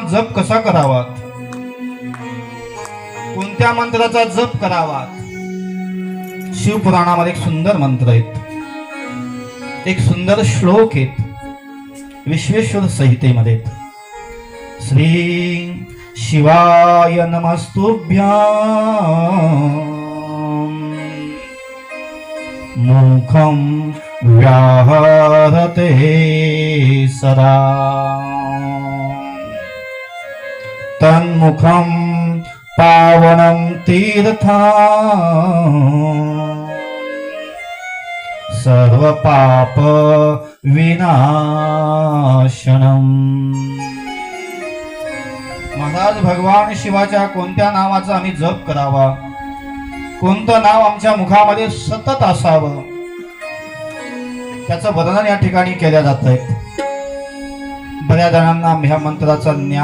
जप कसा करावा, कोणत्या मंत्राचा जप करावा? शिवपुराणामध्ये एक सुंदर मंत्र आहेत, एक सुंदर श्लोक आहेत विश्वेश्वर संहितेमध्ये. श्री शिवाय नमस्तुभ्यां मुखं व्याहरते सदा तन्मुखं पावनं तीर्था सर्व पाप विनाशनम. महाराज, भगवान शिवाच्या कोणत्या नावाचा आम्ही जप करावा, कोणतं नाव आमच्या मुखामध्ये सतत असावं, त्याचं वर्णन या ठिकाणी केलं जात आहे. बऱ्याच जणांना ह्या मंत्राचा ज्ञान